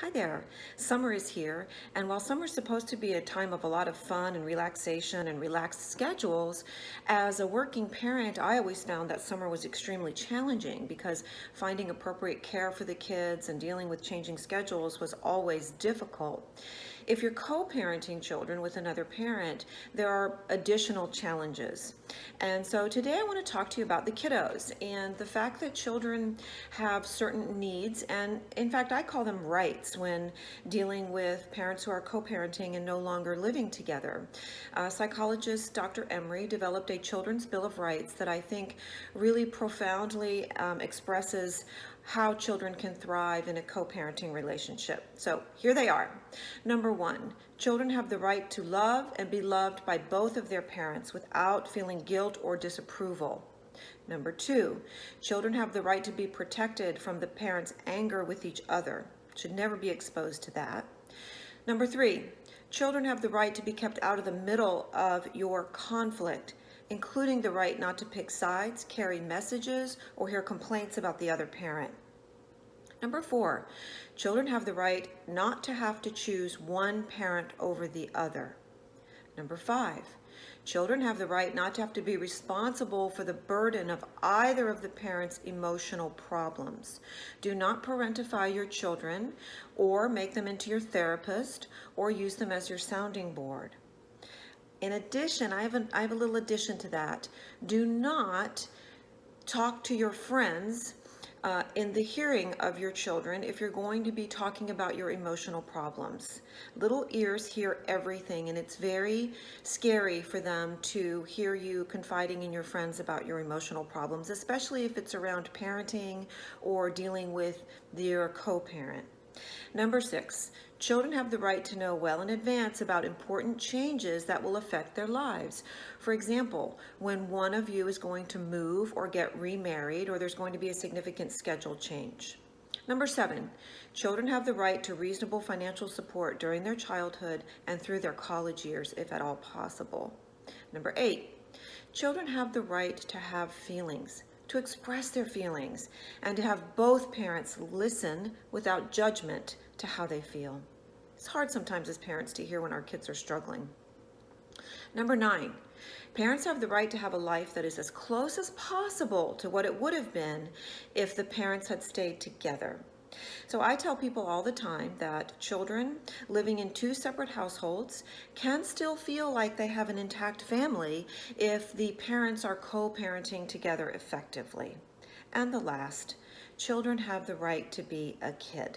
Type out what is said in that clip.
Hi there. Summer is here, and while summer is supposed to be a time of a lot of fun and relaxation and relaxed schedules, as a working parent, I always found that summer was extremely challenging because finding appropriate care for the kids and dealing with changing schedules was always difficult. If you're co-parenting children with another parent, there are additional challenges. And so today I want to talk to you about the kiddos and the fact that children have certain needs, and in fact I call them rights when dealing with parents who are co-parenting and no longer living together. Psychologist Dr. Emery developed a Children's Bill of Rights that I think really profoundly expresses how children can thrive in a co-parenting relationship. So here they are. Number one, children have the right to love and be loved by both of their parents without feeling guilt or disapproval. Number two, children have the right to be protected from the parents' anger with each other. Should never be exposed to that. Number three, children have the right to be kept out of the middle of your conflict, including the right not to pick sides, carry messages, or hear complaints about the other parent. Number four, children have the right not to have to choose one parent over the other. Number five, children have the right not to have to be responsible for the burden of either of the parents' emotional problems. Do not parentify your children or make them into your therapist or use them as your sounding board. In addition, I have a little addition to that. Do not talk to your friends in the hearing of your children if you're going to be talking about your emotional problems. Little ears hear everything, and it's very scary for them to hear you confiding in your friends about your emotional problems, especially if it's around parenting or dealing with your co-parent. Number six, children have the right to know well in advance about important changes that will affect their lives. For example, when one of you is going to move or get remarried, or there's going to be a significant schedule change. Number seven, children have the right to reasonable financial support during their childhood and through their college years, if at all possible. Number eight, children have the right to have feelings, to express their feelings, and to have both parents listen without judgment to how they feel. It's hard sometimes as parents to hear when our kids are struggling. Number nine, parents have the right to have a life that is as close as possible to what it would have been if the parents had stayed together. So I tell people all the time that children living in two separate households can still feel like they have an intact family if the parents are co-parenting together effectively. And the last, children have the right to be a kid.